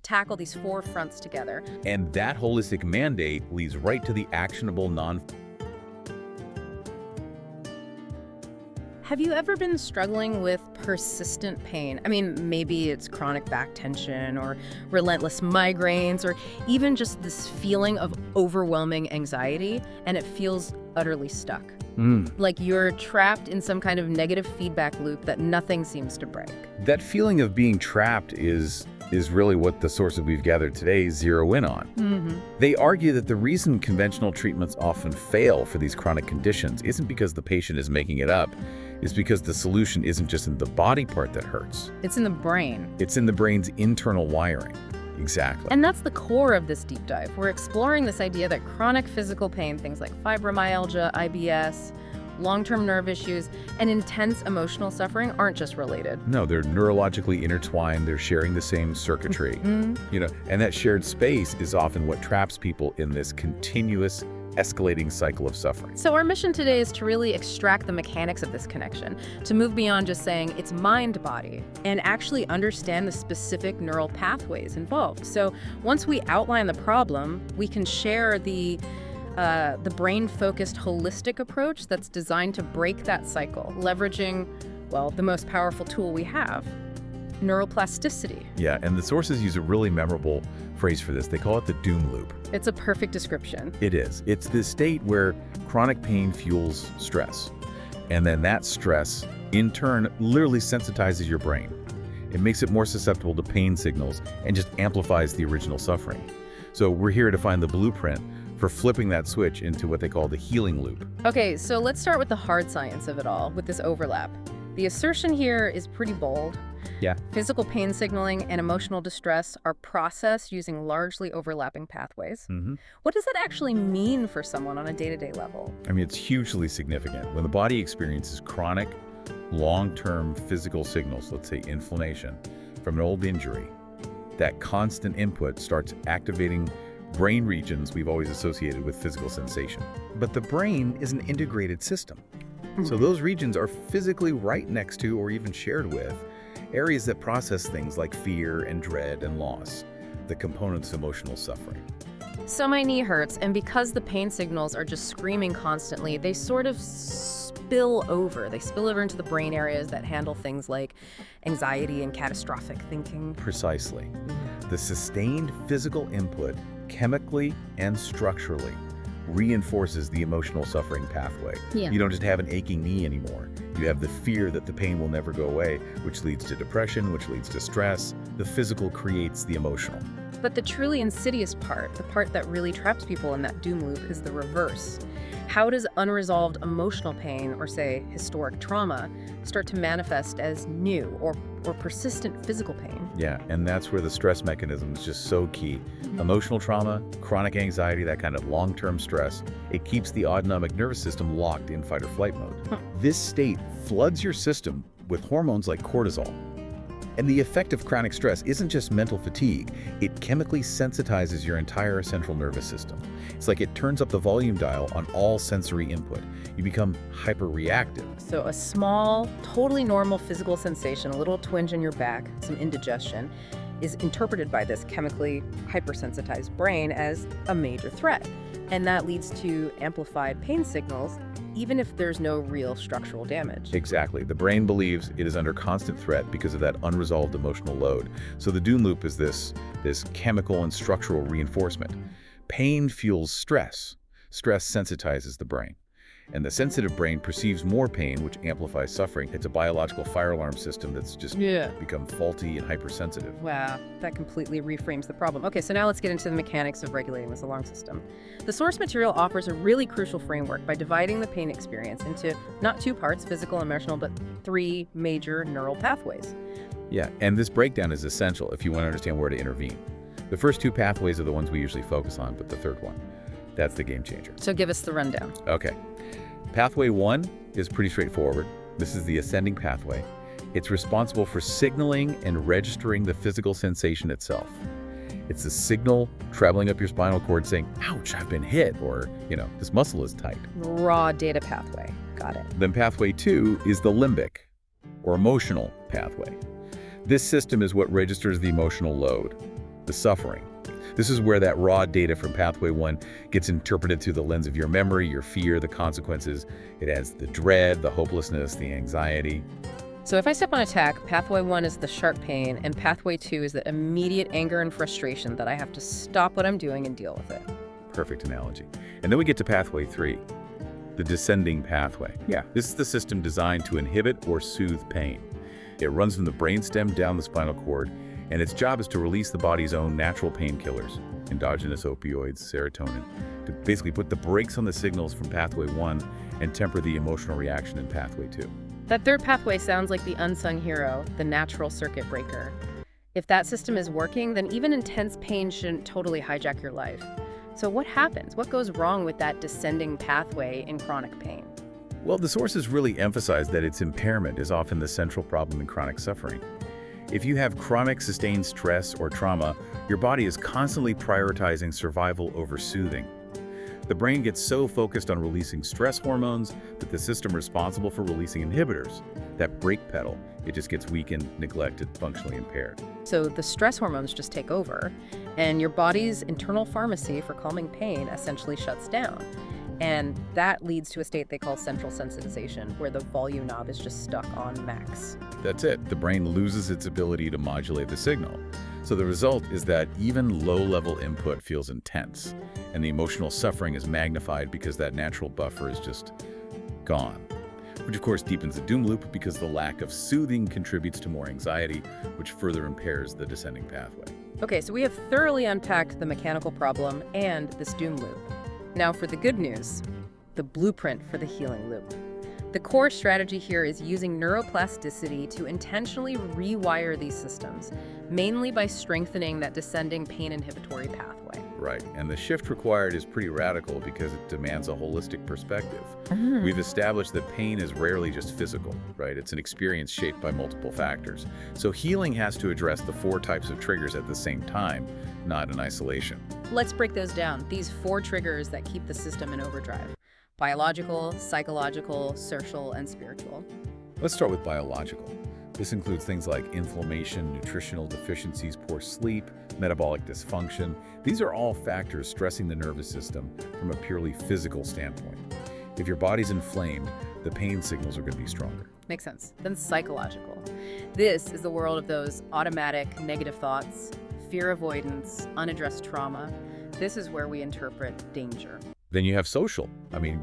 tackle these four fronts together. And that holistic mandate leads right to the actionable non. Have you ever been struggling with persistent pain? I mean, maybe it's chronic back tension or relentless migraines or even just this feeling of overwhelming anxiety, and it feels utterly stuck. Like you're trapped in some kind of negative feedback loop that nothing seems to break. That feeling of being trapped is really what the sources we've gathered today zero in on. They argue that the reason conventional treatments often fail for these chronic conditions isn't because the patient is making it up, it's because the solution isn't just in the body part that hurts. It's in the brain. It's in the brain's internal wiring. Exactly. And that's the core of this deep dive. We're exploring this idea that chronic physical pain, things like fibromyalgia, IBS, long-term nerve issues, and intense emotional suffering aren't just related. No, they're neurologically intertwined. They're sharing the same circuitry. You know, and that shared space is often what traps people in this continuous escalating cycle of suffering. So our mission today is to really extract the mechanics of this connection, to move beyond just saying it's mind-body, and actually understand the specific neural pathways involved. So once we outline the problem, we can share the brain-focused holistic approach that's designed to break that cycle, leveraging, well, the most powerful tool we have, neuroplasticity. Yeah, and the sources use a really memorable phrase for this. They call it the doom loop. It's a perfect description. It is. It's this state where chronic pain fuels stress. And then that stress, in turn, literally sensitizes your brain. It makes it more susceptible to pain signals and just amplifies the original suffering. So we're here to find the blueprint for flipping that switch into what they call the healing loop. Okay, so let's start with the hard science of it all, with this overlap. The assertion here is pretty bold. Yeah. Physical pain signaling and emotional distress are processed using largely overlapping pathways. What does that actually mean for someone on a day-to-day level? I mean, it's hugely significant. When the body experiences chronic, long-term physical signals, let's say inflammation, from an old injury, that constant input starts activating brain regions we've always associated with physical sensation. But the brain is an integrated system. So those regions are physically right next to or even shared with areas that process things like fear and dread and loss, the components of emotional suffering. So my knee hurts, and because the pain signals are just screaming constantly, they sort of spill over. They spill over into the brain areas that handle things like anxiety and catastrophic thinking. Precisely. The sustained physical input, chemically and structurally, reinforces the emotional suffering pathway. Yeah. You don't just have an aching knee anymore. You have the fear that the pain will never go away, which leads to depression, which leads to stress. The physical creates the emotional. But the truly insidious part, the part that really traps people in that doom loop, is the reverse. How does unresolved emotional pain, or say historic trauma, start to manifest as new or persistent physical pain? Yeah, and that's where the stress mechanism is just so key. Emotional trauma, chronic anxiety, that kind of long-term stress, it keeps the autonomic nervous system locked in fight or flight mode. This state floods your system with hormones like cortisol. And the effect of chronic stress isn't just mental fatigue, it chemically sensitizes your entire central nervous system. It's like it turns up the volume dial on all sensory input. You become hyperreactive. So a small, totally normal physical sensation, a little twinge in your back, some indigestion, is interpreted by this chemically hypersensitized brain as a major threat. And that leads to amplified pain signals, even if there's no real structural damage. Exactly. The brain believes it is under constant threat because of that unresolved emotional load. So the doom loop is this chemical and structural reinforcement. Pain fuels stress. Stress sensitizes the brain. And the sensitive brain perceives more pain, which amplifies suffering. It's a biological fire alarm system that's just become faulty and hypersensitive. Wow, that completely reframes the problem. Okay, so now let's get into the mechanics of regulating this alarm system. The source material offers a really crucial framework by dividing the pain experience into not two parts, physical and emotional, but three major neural pathways. Yeah, and this breakdown is essential if you want to understand where to intervene. The first two pathways are the ones we usually focus on, but the third one, that's the game changer. So give us the rundown. Okay. Pathway 1 is pretty straightforward. This is the ascending pathway. It's responsible for signaling and registering the physical sensation itself. It's the signal traveling up your spinal cord saying, ouch, I've been hit, or, this muscle is tight. Raw data pathway. Got it. Then pathway 2 is the limbic, or emotional pathway. This system is what registers the emotional load. the suffering. This is where that raw data from pathway 1 gets interpreted through the lens of your memory, your fear, the consequences. It adds the dread, the hopelessness, the anxiety. So if I step on attack, pathway 1 is the sharp pain, and pathway 2 is the immediate anger and frustration that I have to stop what I'm doing and deal with it. Perfect analogy. And then we get to pathway 3, the descending pathway. Yeah, this is the system designed to inhibit or soothe pain. It runs from the brainstem down the spinal cord, and its job is to release the body's own natural painkillers, endogenous opioids, serotonin, to basically put the brakes on the signals from pathway 1 and temper the emotional reaction in pathway 2. That third pathway sounds like the unsung hero, the natural circuit breaker. If that system is working, then even intense pain shouldn't totally hijack your life. So what happens? What goes wrong with that descending pathway in chronic pain? Well, the sources really emphasize that its impairment is often the central problem in chronic suffering. If you have chronic sustained stress or trauma, your body is constantly prioritizing survival over soothing. The brain gets so focused on releasing stress hormones that the system responsible for releasing inhibitors, that brake pedal, it just gets weakened, neglected, functionally impaired. So the stress hormones just take over, and your body's internal pharmacy for calming pain essentially shuts down. And that leads to a state they call central sensitization, where the volume knob is just stuck on max. That's it. The brain loses its ability to modulate the signal. So the result is that even low-level input feels intense, and the emotional suffering is magnified because that natural buffer is just gone. Which of course deepens the doom loop because the lack of soothing contributes to more anxiety, which further impairs the descending pathway. Okay, so we have thoroughly unpacked the mechanical problem and this doom loop. Now for the good news, the blueprint for the healing loop. The core strategy here is using neuroplasticity to intentionally rewire these systems, mainly by strengthening that descending pain inhibitory pathway. Right, and the shift required is pretty radical because it demands a holistic perspective. We've established that pain is rarely just physical, right? It's an experience shaped by multiple factors. So healing has to address the 4 types of triggers at the same time, not in isolation. Let's break those down, these 4 triggers that keep the system in overdrive. Biological, psychological, social, and spiritual. Let's start with biological. This includes things like inflammation, nutritional deficiencies, poor sleep, metabolic dysfunction. These are all factors stressing the nervous system from a purely physical standpoint. If your body's inflamed, the pain signals are going to be stronger. Makes sense. Then psychological. This is the world of those automatic negative thoughts, fear avoidance, unaddressed trauma. This is where we interpret danger. Then you have social.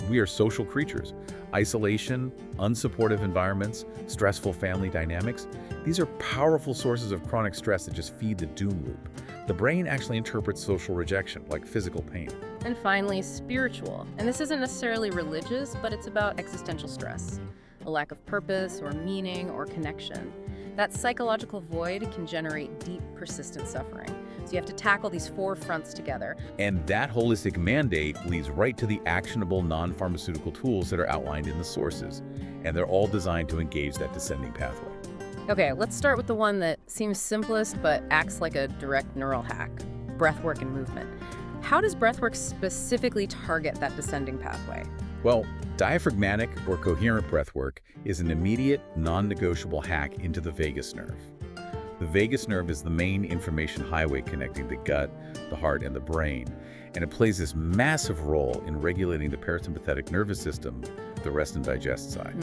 We are social creatures. Isolation, unsupportive environments, stressful family dynamics. These are powerful sources of chronic stress that just feed the doom loop. The brain actually interprets social rejection, like physical pain. And finally, spiritual. And this isn't necessarily religious, but it's about existential stress, a lack of purpose or meaning or connection. That psychological void can generate deep, persistent suffering. So you have to tackle these 4 fronts together. And that holistic mandate leads right to the actionable non-pharmaceutical tools that are outlined in the sources. And they're all designed to engage that descending pathway. Okay, let's start with the one that seems simplest but acts like a direct neural hack, breathwork and movement. How does breathwork specifically target that descending pathway? Well, diaphragmatic or coherent breathwork is an immediate, non-negotiable hack into the vagus nerve. The vagus nerve is the main information highway connecting the gut, the heart, and the brain, and it plays this massive role in regulating the parasympathetic nervous system, the rest and digest side.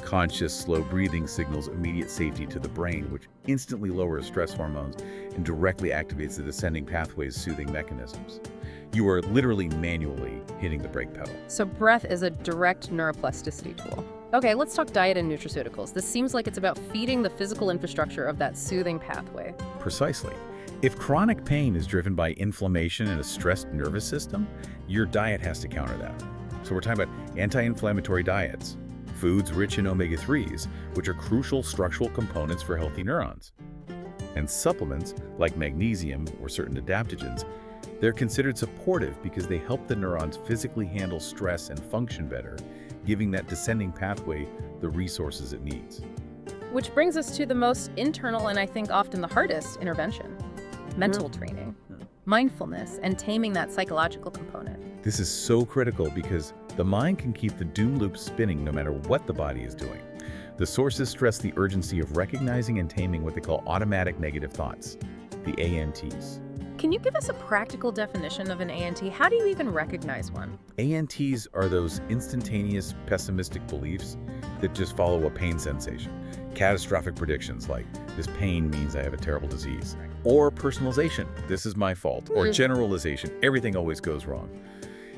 Conscious, slow breathing signals immediate safety to the brain, which instantly lowers stress hormones and directly activates the descending pathway's soothing mechanisms. You are literally manually hitting the brake pedal. So breath is a direct neuroplasticity tool. Okay, let's talk diet and nutraceuticals. This seems like it's about feeding the physical infrastructure of that soothing pathway. Precisely. If chronic pain is driven by inflammation in a stressed nervous system, your diet has to counter that. So we're talking about anti-inflammatory diets, foods rich in omega-3s, which are crucial structural components for healthy neurons. And supplements like magnesium or certain adaptogens, they're considered supportive because they help the neurons physically handle stress and function better, giving that descending pathway the resources it needs. Which brings us to the most internal and I think often the hardest intervention, mental training, mindfulness, and taming that psychological component. This is so critical because the mind can keep the doom loop spinning no matter what the body is doing. The sources stress the urgency of recognizing and taming what they call automatic negative thoughts, the ANTs. can you give us a practical definition of an ANT? How do you even recognize one? ANTs are those instantaneous pessimistic beliefs that just follow a pain sensation. Catastrophic predictions like, this pain means I have a terrible disease. Or personalization, this is my fault. Or generalization, everything always goes wrong.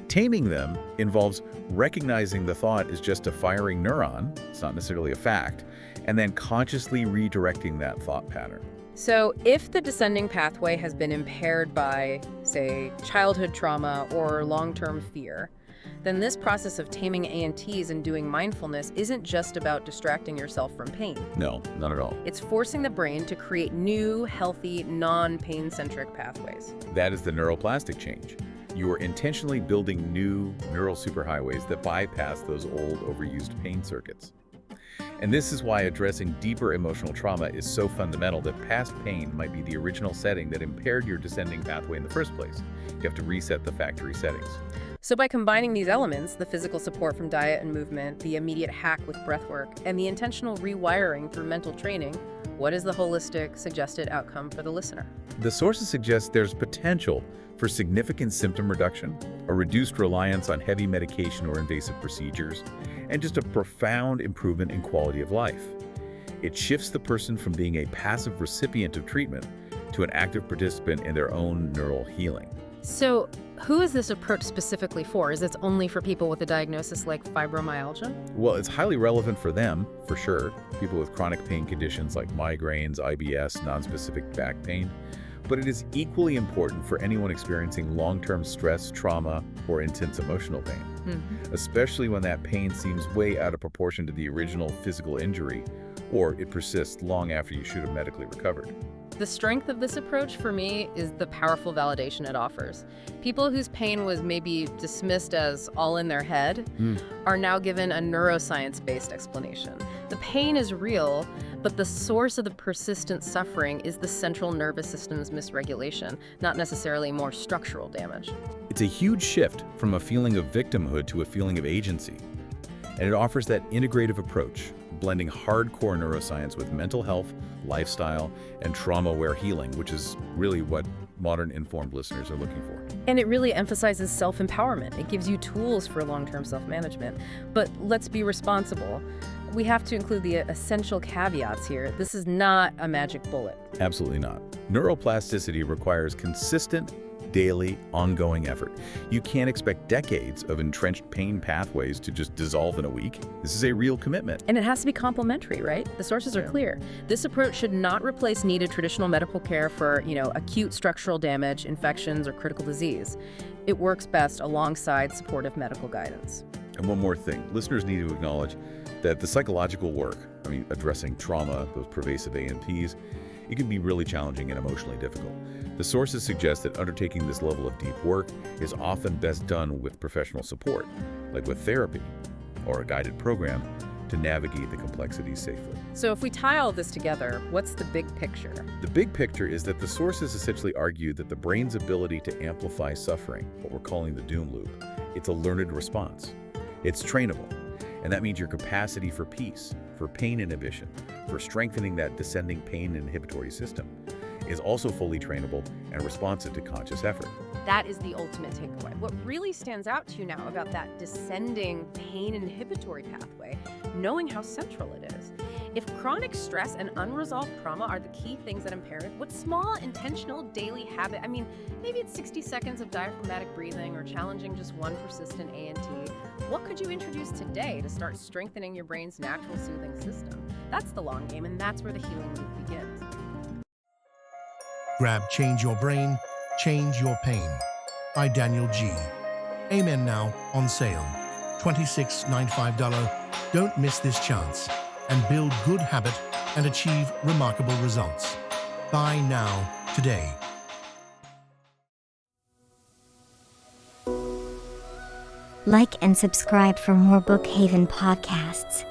Taming them involves recognizing the thought is just a firing neuron, it's not necessarily a fact, and then consciously redirecting that thought pattern. So if the descending pathway has been impaired by, say, childhood trauma or long-term fear, then this process of taming ANTs and doing mindfulness isn't just about distracting yourself from pain. No, not at all. It's forcing the brain to create new, healthy, non-pain-centric pathways. That is the neuroplastic change. You are intentionally building new neural superhighways that bypass those old, overused pain circuits. And this is why addressing deeper emotional trauma is so fundamental that past pain might be the original setting that impaired your descending pathway in the first place. You have to reset the factory settings. So by combining these elements, the physical support from diet and movement, the immediate hack with breathwork, and the intentional rewiring through mental training, what is the holistic suggested outcome for the listener? The sources suggest there's potential for significant symptom reduction, a reduced reliance on heavy medication or invasive procedures, and just a profound improvement in quality of life. It shifts the person from being a passive recipient of treatment to an active participant in their own neural healing. So who is this approach specifically for? Is it only for people with a diagnosis like fibromyalgia? Well, it's highly relevant for them, for sure. People with chronic pain conditions like migraines, IBS, nonspecific back pain. But it is equally important for anyone experiencing long-term stress, trauma, or intense emotional pain, especially when that pain seems way out of proportion to the original physical injury, or it persists long after you should have medically recovered. The strength of this approach for me is the powerful validation it offers. People whose pain was maybe dismissed as all in their head are now given a neuroscience-based explanation. The pain is real, but the source of the persistent suffering is the central nervous system's misregulation, not necessarily more structural damage. It's a huge shift from a feeling of victimhood to a feeling of agency. And it offers that integrative approach, blending hardcore neuroscience with mental health, lifestyle, and trauma-aware healing, which is really what modern informed listeners are looking for. And it really emphasizes self-empowerment. It gives you tools for long-term self-management. But let's be responsible. We have to include the essential caveats here. This is not a magic bullet. Absolutely not. Neuroplasticity requires consistent, daily, ongoing effort. You can't expect decades of entrenched pain pathways to just dissolve in a week. This is a real commitment. And it has to be complementary, right? The sources are clear. This approach should not replace needed traditional medical care for, acute structural damage, infections, or critical disease. It works best alongside supportive medical guidance. And one more thing, listeners need to acknowledge that the psychological work, addressing trauma, those pervasive ANPs, it can be really challenging and emotionally difficult. The sources suggest that undertaking this level of deep work is often best done with professional support, like with therapy or a guided program, to navigate the complexities safely. So if we tie all this together, what's the big picture? The big picture is that the sources essentially argue that the brain's ability to amplify suffering, what we're calling the doom loop, it's a learned response. It's trainable. And that means your capacity for peace, for pain inhibition, for strengthening that descending pain inhibitory system is also fully trainable and responsive to conscious effort. That is the ultimate takeaway. What really stands out to you now about that descending pain inhibitory pathway, knowing how central it is. If chronic stress and unresolved trauma are the key things that impair it, what small, intentional daily habit, maybe it's 60 seconds of diaphragmatic breathing or challenging just one persistent ANT, what could you introduce today to start strengthening your brain's natural soothing system? That's the long game, and that's where the healing loop begins. Grab Change Your Brain, Change Your Pain by Daniel G. Amen now on sale. $26.95. Don't miss this chance and build good habit and achieve remarkable results. Buy now, today. Like and subscribe for more Bookhaven podcasts.